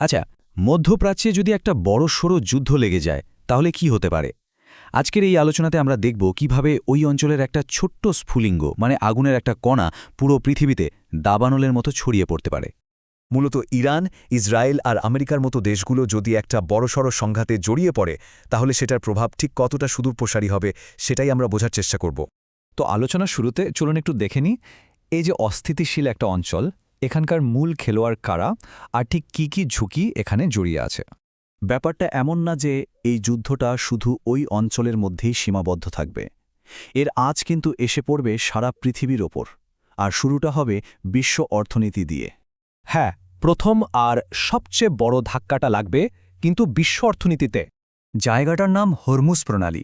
আচ্ছা, মধ্যপ্রাচ্যে যদি একটা বড়সড় যুদ্ধ লেগে যায় তাহলে কি হতে পারে? আজকের এই আলোচনাতে আমরা দেখব কিভাবে ওই অঞ্চলের একটা ছোট্ট স্ফুলিঙ্গ মানে আগুনের একটা কণা পুরো পৃথিবীতে দাবানলের মতো ছড়িয়ে পড়তে পারে। মূলত ইরান, ইসরায়েল আর আমেরিকার মতো দেশগুলো যদি একটা বড়সড় সংঘাতে জড়িয়ে পড়ে তাহলে সেটার প্রভাব ঠিক কতটা সুদূরপ্রসারী হবে সেটাই আমরা বোঝার চেষ্টা করব। তো আলোচনার শুরুতে চলুন একটু দেখে নিই এই যে অস্থিতিশীল একটা অঞ্চল, এখানকার মূল খেলোয়াড় কারা আর ঠিক কি ঝুঁকি এখানে জড়িয়ে আছে। ব্যাপারটা এমন না যে এই যুদ্ধটা শুধু ওই অঞ্চলের মধ্যেই সীমাবদ্ধ থাকবে। এর আঁচ কিন্তু এসে পড়বে সারা পৃথিবীর ওপর, আর শুরুটা হবে বিশ্ব অর্থনীতি দিয়ে। হ্যাঁ, প্রথম আর সবচেয়ে বড় ধাক্কাটা লাগবে কিন্তু বিশ্ব অর্থনীতিতে। জায়গাটার নাম হরমুজ প্রণালী।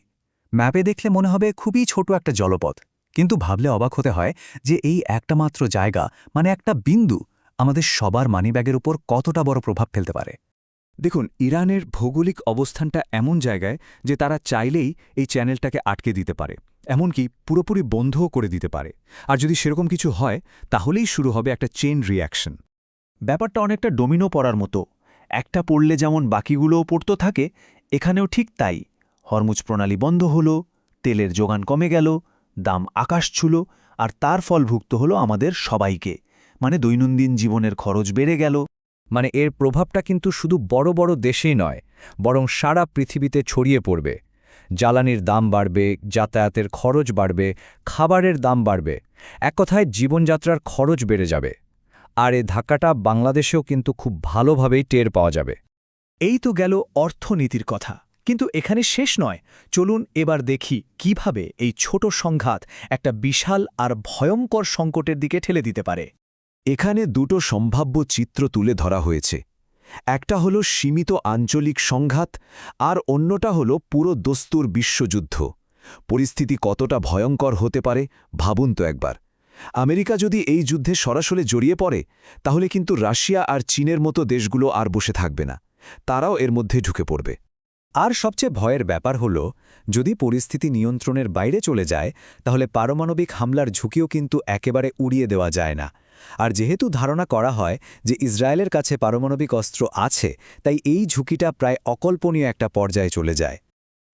ম্যাপে দেখলে মনে হবে খুবই ছোট একটা জলপথ, কিন্তু ভাবলে অবাক হতে হয় যে এই একটা মাত্র জায়গা মানে একটা বিন্দু আমাদের সবার মানিব্যাগের উপর কতটা বড় প্রভাব ফেলতে পারে। দেখুন, ইরানের ভৌগোলিক অবস্থানটা এমন জায়গায় যে তারা চাইলেই এই চ্যানেলটাকে আটকে দিতে পারে, এমনকি পুরোপুরি বন্ধও করে দিতে পারে। আর যদি সেরকম কিছু হয় তাহলেই শুরু হবে একটা চেইন রিঅ্যাকশন। ব্যাপারটা অনেকটা ডোমিনো পড়ার মতো, একটা পড়লে যেমন বাকিগুলোও পড়তে থাকে, এখানেও ঠিক তাই। হরমুজ প্রণালী বন্ধ হলো, তেলের যোগান কমে গেল, দাম আকাশ ছুল, আর তার ফলভুক্ত হলো আমাদের সবাইকে, মানে দৈনন্দিন জীবনের খরচ বেড়ে গেল। মানে এর প্রভাবটা কিন্তু শুধু বড় বড় দেশেই নয়, বরং সারা পৃথিবীতে ছড়িয়ে পড়বে। জ্বালানির দাম বাড়বে, যাতায়াতের খরচ বাড়বে, খাবারের দাম বাড়বে, এক কথায় জীবনযাত্রার খরচ বেড়ে যাবে। আর এই ধাক্কাটা বাংলাদেশেও কিন্তু খুব ভালোভাবেই টের পাওয়া যাবে। এই তো গেল অর্থনীতির কথা, কিন্তু এখানে শেষ নয়। চলুন এবার দেখি কিভাবে এই ছোট সংঘাত একটা বিশাল আর ভয়ঙ্কর সংকটের দিকে ঠেলে দিতে পারে। এখানে দুটো সম্ভাব্য চিত্র তুলে ধরা হয়েছে। একটা হলো সীমিত আঞ্চলিক সংঘাত, আর অন্যটা হলো পুরো দস্তুর বিশ্বযুদ্ধ। পরিস্থিতি কতটা ভয়ঙ্কর হতে পারে ভাবুন তো একবার। আমেরিকা যদি এই যুদ্ধে সরাসরি জড়িয়ে পড়ে তাহলে কিন্তু রাশিয়া আর চীনের মতো দেশগুলো আর বসে থাকবে না, তারাও এর মধ্যে ঢুকে পড়বে। আর সবচেয়ে ভয়ের ব্যাপার হল, যদি পরিস্থিতি নিয়ন্ত্রণের বাইরে চলে যায় তাহলে পারমাণবিক হামলার ঝুঁকিও কিন্তু একেবারে উড়িয়ে দেওয়া যায় না। আর যেহেতু ধারণা করা হয় যে ইসরায়েলের কাছে পারমাণবিক অস্ত্র আছে, তাই এই ঝুঁকিটা প্রায় অকল্পনীয় একটা পর্যায়ে চলে যায়।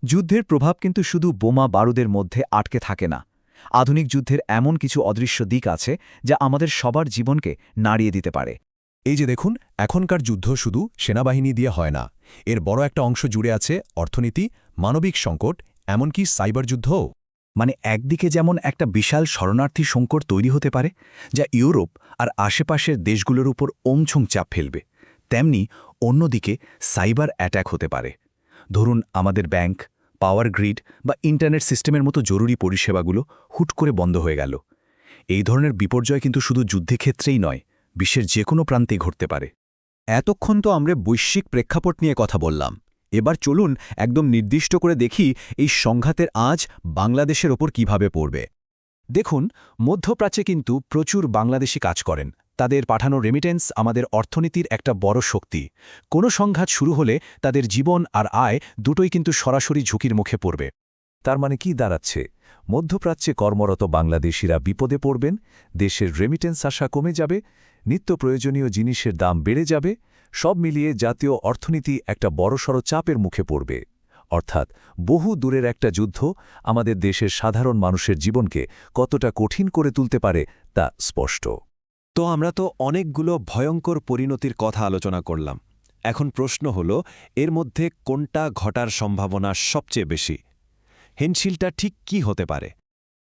যুদ্ধের প্রভাব কিন্তু শুধু বোমা বারুদের মধ্যে আটকে থাকে না। আধুনিক যুদ্ধের এমন কিছু অদৃশ্য দিক আছে যা আমাদের সবার জীবনকে নাড়িয়ে দিতে পারে। এই যে দেখুন, এখনকার যুদ্ধ শুধু সেনাবাহিনী দিয়ে হয় না, এর বড় একটা অংশ জুড়ে আছে অর্থনীতি, মানবিক সংকট, এমনকি সাইবার যুদ্ধও। মানে একদিকে যেমন একটা বিশাল শরণার্থী সংকট তৈরি হতে পারে যা ইউরোপ আর আশেপাশের দেশগুলোর উপর ওমছং চাপ ফেলবে, তেমনি অন্যদিকে সাইবার অ্যাট্যাক হতে পারে। ধরুন আমাদের ব্যাংক, পাওয়ার গ্রিড বা ইন্টারনেট সিস্টেমের মতো জরুরি পরিষেবাগুলো হুট করে বন্ধ হয়ে গেল। এই ধরনের বিপর্যয় কিন্তু শুধু যুদ্ধক্ষেত্রেই নয়, বিশ্বের যে কোনো প্রান্তেই ঘটতে পারে। এতক্ষণ তো আমরা বৈশ্বিক প্রেক্ষাপট নিয়ে কথা বললাম, এবার চলুন একদম নির্দিষ্ট করে দেখি এই সংঘাতের আঁচ বাংলাদেশের ওপর কিভাবে পড়বে। দেখুন, মধ্যপ্রাচ্যে কিন্তু প্রচুর বাংলাদেশি কাজ করেন। তাদের পাঠানো রেমিটেন্স আমাদের অর্থনীতির একটা বড় শক্তি। কোনো সংঘাত শুরু হলে তাদের জীবন আর আয় দুটোই কিন্তু সরাসরি ঝুঁকির মুখে পড়বে। তার মানে কি দাঁড়াচ্ছে? মধ্যপ্রাচ্যে কর্মরত বাংলাদেশিরা বিপদে পড়বেন, দেশের রেমিটেন্স আসা কমে যাবে, নিত্য প্রয়োজনীয় জিনিসের দাম বেড়ে যাবে, সব মিলিয়ে জাতীয় অর্থনীতি একটা বড়সড় চাপের মুখে পড়বে। অর্থাৎ বহু দূরের একটা যুদ্ধ আমাদের দেশের সাধারণ মানুষের জীবনকে কতটা কঠিন করে তুলতে পারে তা স্পষ্ট। তো আমরা তো অনেকগুলো ভয়ঙ্কর পরিণতির কথা আলোচনা করলাম। এখন প্রশ্ন হলো, এর মধ্যে কোনটা ঘটার সম্ভাবনা সবচেয়ে বেশি? হিমশিলটা ঠিক কি হতে পারে?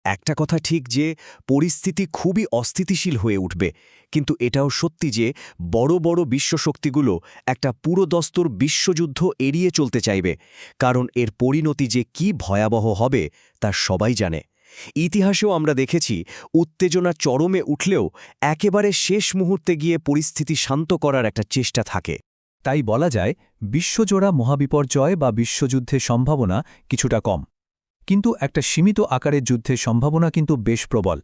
একটা কথা ঠিক যে পরিস্থিতি খুবই অস্থিতিশীল হয়ে উঠবে, কিন্তু এটাও সত্যি যে বড় বড় বিশ্বশক্তিগুলো একটা পুরোদস্তুর বিশ্বযুদ্ধ এড়িয়ে চলতে চাইবে, কারণ এর পরিণতি যে কি ভয়াবহ হবে তা সবাই জানে। ইতিহাসেও আমরা দেখেছি, উত্তেজনা চরমে উঠলেও একেবারে শেষ মুহূর্তে গিয়ে পরিস্থিতি শান্ত করার একটা চেষ্টা থাকে। তাই বলা যায় বিশ্বজোড়া মহাবিপর্যয় বা বিশ্বযুদ্ধের সম্ভাবনা কিছুটা কম, কিন্তু একটা সীমিত আকারের যুদ্ধের সম্ভাবনা কিন্তু বেশ প্রবল।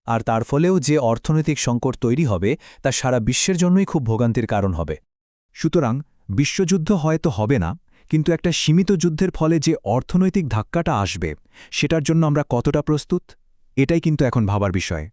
আর তার ফলেও যে অর্থনৈতিক সংকট তৈরি হবে তা সারা বিশ্বের জন্যই খুব ভোগান্তির কারণ হবে। সুতরাং বিশ্বযুদ্ধ হয়তো হবে না, কিন্তু একটা সীমিত যুদ্ধের ফলে যে অর্থনৈতিক ধাক্কাটা আসবে সেটার জন্য আমরা কতটা প্রস্তুত, এটাই কিন্তু এখন ভাবার বিষয়।